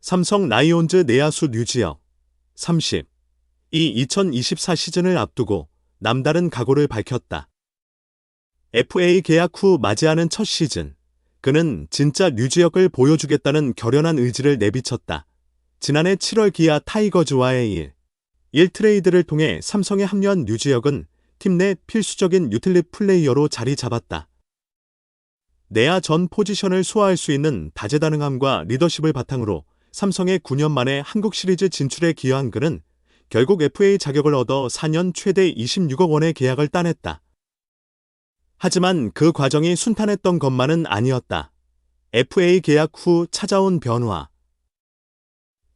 삼성 라이온즈 내야수 류지혁 30. 이 2024 시즌을 앞두고 남다른 각오를 밝혔다. FA 계약 후 맞이하는 첫 시즌, 그는 진짜 류지혁을 보여주겠다는 결연한 의지를 내비쳤다. 지난해 7월 기아 타이거즈와의 1 트레이드를 통해 삼성에 합류한 류지혁은 팀 내 필수적인 유틸리티 플레이어로 자리 잡았다. 내야 전 포지션을 소화할 수 있는 다재다능함과 리더십을 바탕으로 삼성의 9년 만에 한국 시리즈 진출에 기여한 그는 결국 FA 자격을 얻어 4년 최대 26억 원의 계약을 따냈다. 하지만 그 과정이 순탄했던 것만은 아니었다. FA 계약 후 찾아온 변화.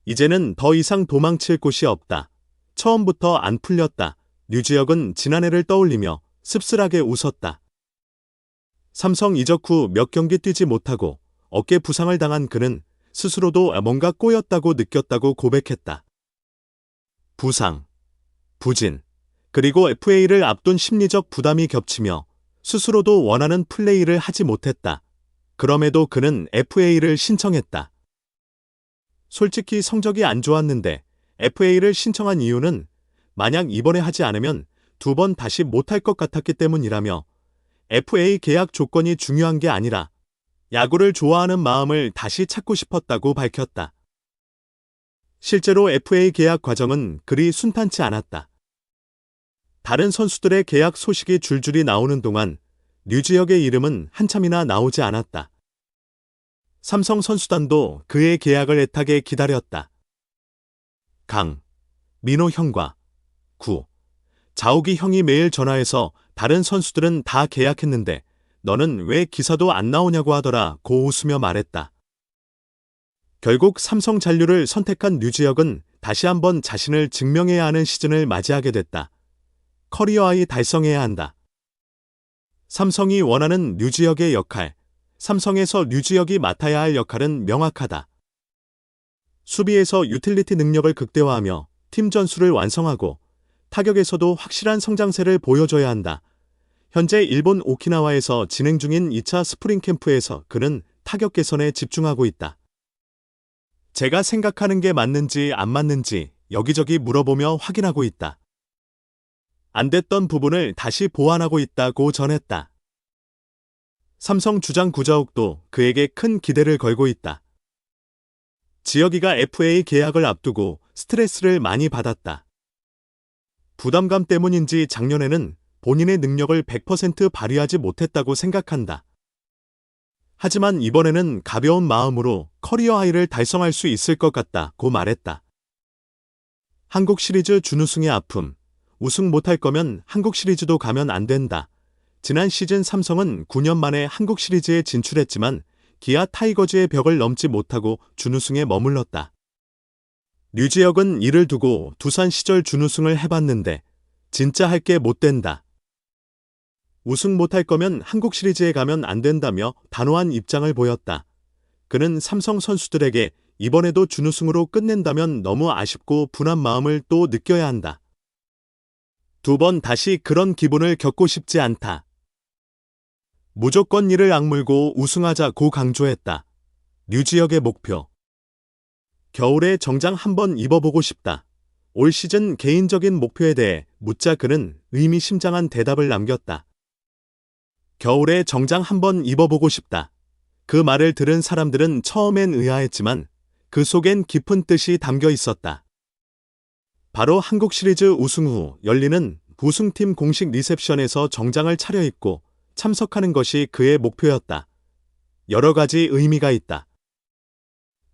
이제는 더 이상 도망칠 곳이 없다. 처음부터 안 풀렸다. 류지혁은 지난해를 떠올리며 씁쓸하게 웃었다. 삼성 이적 후 몇 경기 뛰지 못하고 어깨 부상을 당한 그는 스스로도 뭔가 꼬였다고 느꼈다고 고백했다. 부상, 부진, 그리고 FA를 앞둔 심리적 부담이 겹치며 스스로도 원하는 플레이를 하지 못했다. 그럼에도 그는 FA를 신청했다. 솔직히 성적이 안 좋았는데 FA를 신청한 이유는 만약 이번에 하지 않으면 2번 다시 못할 것 같았기 때문이라며 FA 계약 조건이 중요한 게 아니라 야구를 좋아하는 마음을 다시 찾고 싶었다고 밝혔다. 실제로 FA 계약 과정은 그리 순탄치 않았다. 다른 선수들의 계약 소식이 줄줄이 나오는 동안 류지혁의 이름은 한참이나 나오지 않았다. 삼성 선수단도 그의 계약을 애타게 기다렸다. 강, 민호 형과 자욱이 형이 매일 전화해서 다른 선수들은 다 계약했는데 너는 왜 기사도 안 나오냐고 하더라 고 웃으며 말했다. 결국 삼성 잔류를 선택한 류지혁은 다시 한번 자신을 증명해야 하는 시즌을 맞이하게 됐다. 커리어 하이 달성해야 한다. 삼성이 원하는 류지혁의 역할, 삼성에서 류지혁이 맡아야 할 역할은 명확하다. 수비에서 유틸리티 능력을 극대화하며 팀 전술을 완성하고 타격에서도 확실한 성장세를 보여줘야 한다. 현재 일본 오키나와에서 진행 중인 2차 스프링 캠프에서 그는 타격 개선에 집중하고 있다. 제가 생각하는 게 맞는지 안 맞는지 여기저기 물어보며 확인하고 있다. 안 됐던 부분을 다시 보완하고 있다고 전했다. 삼성 주장 구자욱도 그에게 큰 기대를 걸고 있다. 지혁이가 FA 계약을 앞두고 스트레스를 많이 받았다. 부담감 때문인지 작년에는 본인의 능력을 100% 발휘하지 못했다고 생각한다. 하지만 이번에는 가벼운 마음으로 커리어 하이를 달성할 수 있을 것 같다고 말했다. 한국 시리즈 준우승의 아픔, 우승 못할 거면 한국 시리즈도 가면 안 된다. 지난 시즌 삼성은 9년 만에 한국 시리즈에 진출했지만 기아 타이거즈의 벽을 넘지 못하고 준우승에 머물렀다. 류지혁은 이를 두고 두산 시절 준우승을 해봤는데 진짜 할 게 못 된다. 우승 못할 거면 한국 시리즈에 가면 안 된다며 단호한 입장을 보였다. 그는 삼성 선수들에게 이번에도 준우승으로 끝낸다면 너무 아쉽고 분한 마음을 또 느껴야 한다. 2번 다시 그런 기분을 겪고 싶지 않다. 무조건 이를 악물고 우승하자고 강조했다. 류지혁의 목표. 겨울에 정장 한번 입어보고 싶다. 올 시즌 개인적인 목표에 대해 묻자 그는 의미심장한 대답을 남겼다. 겨울에 정장 한번 입어보고 싶다. 그 말을 들은 사람들은 처음엔 의아했지만 그 속엔 깊은 뜻이 담겨 있었다. 바로 한국 시리즈 우승 후 열리는 우승팀 공식 리셉션에서 정장을 차려입고 참석하는 것이 그의 목표였다. 여러 가지 의미가 있다.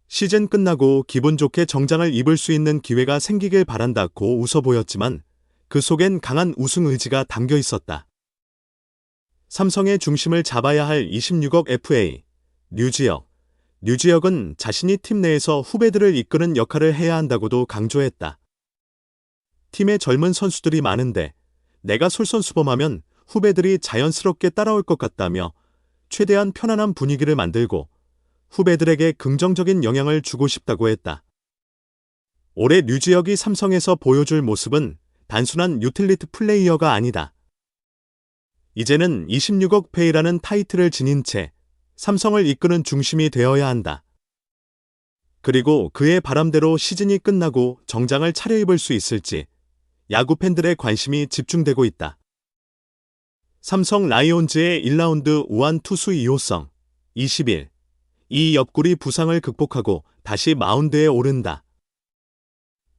시즌 끝나고 기분 좋게 정장을 입을 수 있는 기회가 생기길 바란다고 웃어 보였지만 그 속엔 강한 우승 의지가 담겨 있었다. 삼성의 중심을 잡아야 할 26억 FA, 류지혁은 자신이 팀 내에서 후배들을 이끄는 역할을 해야 한다고도 강조했다. 팀에 젊은 선수들이 많은데 내가 솔선수범하면 후배들이 자연스럽게 따라올 것 같다며 최대한 편안한 분위기를 만들고 후배들에게 긍정적인 영향을 주고 싶다고 했다. 올해 류지혁이 삼성에서 보여줄 모습은 단순한 유틸리티 플레이어가 아니다. 이제는 26억 페이라는 타이틀을 지닌 채 삼성을 이끄는 중심이 되어야 한다. 그리고 그의 바람대로 시즌이 끝나고 정장을 차려입을 수 있을지 야구 팬들의 관심이 집중되고 있다. 삼성 라이온즈의 1라운드 우완 투수 이호성 20일 이 옆구리 부상을 극복하고 다시 마운드에 오른다.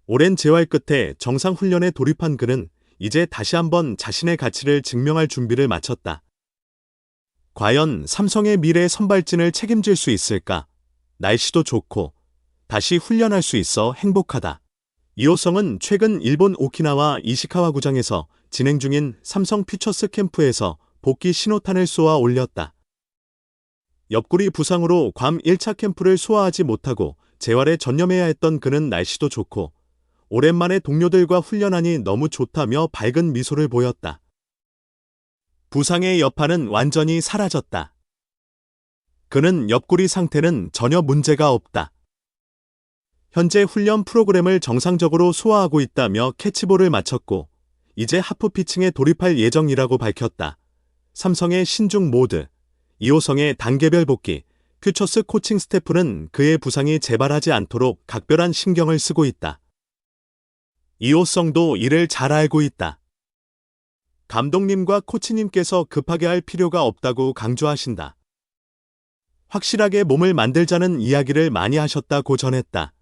오랜 재활 끝에 정상 훈련에 돌입한 그는 이제 다시 한번 자신의 가치를 증명할 준비를 마쳤다. 과연 삼성의 미래 선발진을 책임질 수 있을까? 날씨도 좋고 다시 훈련할 수 있어 행복하다. 이호성은 최근 일본 오키나와 이시카와 구장에서 진행 중인 삼성 퓨처스 캠프에서 복귀 신호탄을 쏘아 올렸다. 옆구리 부상으로 괌 1차 캠프를 소화하지 못하고 재활에 전념해야 했던 그는 날씨도 좋고 오랜만에 동료들과 훈련하니 너무 좋다며 밝은 미소를 보였다. 부상의 여파는 완전히 사라졌다. 그는 옆구리 상태는 전혀 문제가 없다. 현재 훈련 프로그램을 정상적으로 소화하고 있다며 캐치볼을 마쳤고 이제 하프 피칭에 돌입할 예정이라고 밝혔다. 삼성의 신중 모드, 이호성의 단계별 복귀, 퓨처스 코칭 스태프는 그의 부상이 재발하지 않도록 각별한 신경을 쓰고 있다. 이호성도 이를 잘 알고 있다. 감독님과 코치님께서 급하게 할 필요가 없다고 강조하신다. 확실하게 몸을 만들자는 이야기를 많이 하셨다고 전했다.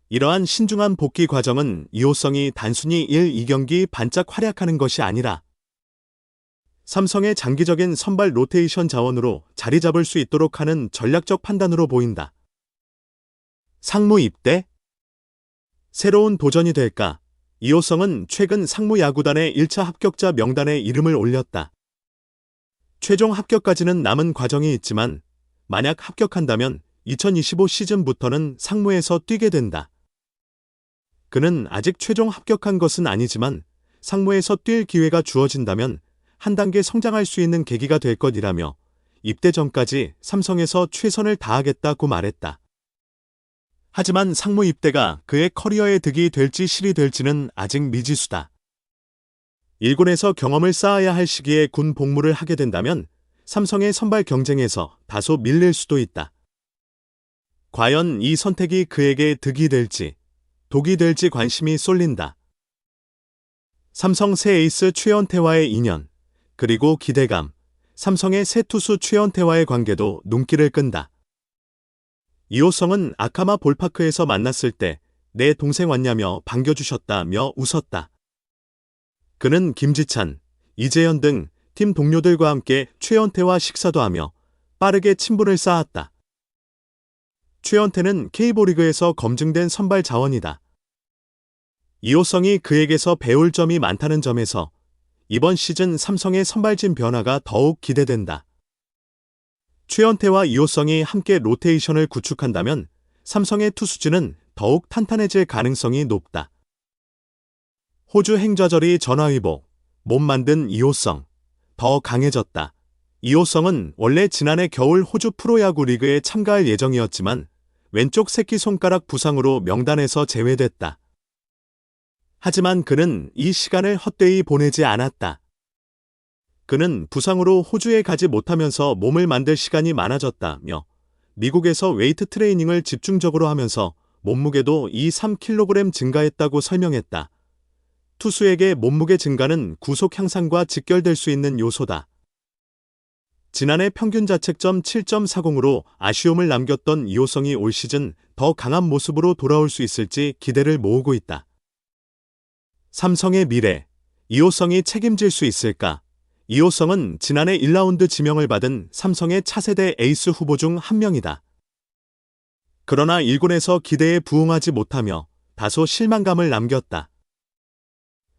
이러한 신중한 복귀 과정은 이호성이 단순히 1-2경기 반짝 활약하는 것이 아니라 삼성의 장기적인 선발 로테이션 자원으로 자리 잡을 수 있도록 하는 전략적 판단으로 보인다. 상무 입대? 새로운 도전이 될까? 이호성은 최근 상무 야구단의 1차 합격자 명단에 이름을 올렸다. 최종 합격까지는 남은 과정이 있지만 만약 합격한다면 2025 시즌부터는 상무에서 뛰게 된다. 그는 아직 최종 합격한 것은 아니지만 상무에서 뛸 기회가 주어진다면 한 단계 성장할 수 있는 계기가 될 것이라며 입대 전까지 삼성에서 최선을 다하겠다고 말했다. 하지만 상무 입대가 그의 커리어의 득이 될지 실이 될지는 아직 미지수다. 1군에서 경험을 쌓아야 할 시기에 군 복무를 하게 된다면 삼성의 선발 경쟁에서 다소 밀릴 수도 있다. 과연 이 선택이 그에게 득이 될지, 독이 될지 관심이 쏠린다. 삼성 새 에이스 최원태와의 인연, 그리고 기대감, 삼성의 새 투수 최원태와의 관계도 눈길을 끈다. 이호성은 아카마 볼파크에서 만났을 때 내 동생 왔냐며 반겨주셨다며 웃었다. 그는 김지찬, 이재현 등 팀 동료들과 함께 최원태와 식사도 하며 빠르게 친분을 쌓았다. 최원태는 K리그에서 검증된 선발 자원이다. 이호성이 그에게서 배울 점이 많다는 점에서 이번 시즌 삼성의 선발진 변화가 더욱 기대된다. 최원태와 이호성이 함께 로테이션을 구축한다면 삼성의 투수진은 더욱 탄탄해질 가능성이 높다. 호주 행좌절이 전화위복, 몸 만든 이호성, 더 강해졌다. 이호성은 원래 지난해 겨울 호주 프로야구 리그에 참가할 예정이었지만 왼쪽 새끼손가락 부상으로 명단에서 제외됐다. 하지만 그는 이 시간을 헛되이 보내지 않았다. 그는 부상으로 호주에 가지 못하면서 몸을 만들 시간이 많아졌다며 미국에서 웨이트 트레이닝을 집중적으로 하면서 몸무게도 2-3kg 증가했다고 설명했다. 투수에게 몸무게 증가는 구속 향상과 직결될 수 있는 요소다. 지난해 평균 자책점 7.40으로 아쉬움을 남겼던 이호성이 올 시즌 더 강한 모습으로 돌아올 수 있을지 기대를 모으고 있다. 삼성의 미래, 이호성이 책임질 수 있을까? 이호성은 지난해 1라운드 지명을 받은 삼성의 차세대 에이스 후보 중 한 명이다. 그러나 1군에서 기대에 부응하지 못하며 다소 실망감을 남겼다.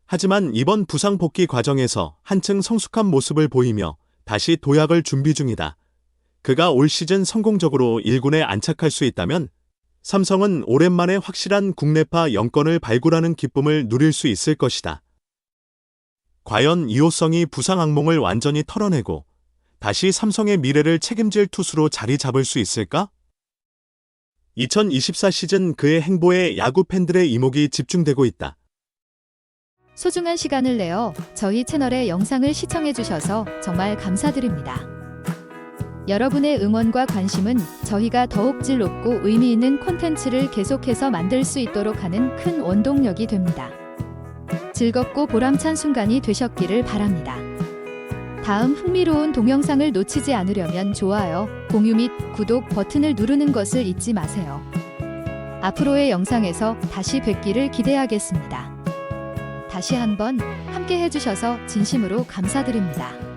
하지만 이번 부상 복귀 과정에서 한층 성숙한 모습을 보이며 다시 도약을 준비 중이다. 그가 올 시즌 성공적으로 1군에 안착할 수 있다면 삼성은 오랜만에 확실한 국내파 영권을 발굴하는 기쁨을 누릴 수 있을 것이다. 과연 이호성이 부상 악몽을 완전히 털어내고 다시 삼성의 미래를 책임질 투수로 자리 잡을 수 있을까? 2024 시즌 그의 행보에 야구 팬들의 이목이 집중되고 있다. 소중한 시간을 내어 저희 채널의 영상을 시청해주셔서 정말 감사드립니다. 여러분의 응원과 관심은 저희가 더욱 질 높고 의미 있는 콘텐츠를 계속해서 만들 수 있도록 하는 큰 원동력이 됩니다. 즐겁고 보람찬 순간이 되셨기를 바랍니다. 다음 흥미로운 동영상을 놓치지 않으려면 좋아요, 공유 및 구독 버튼을 누르는 것을 잊지 마세요. 앞으로의 영상에서 다시 뵙기를 기대하겠습니다. 다시 한번 함께 해주셔서 진심으로 감사드립니다.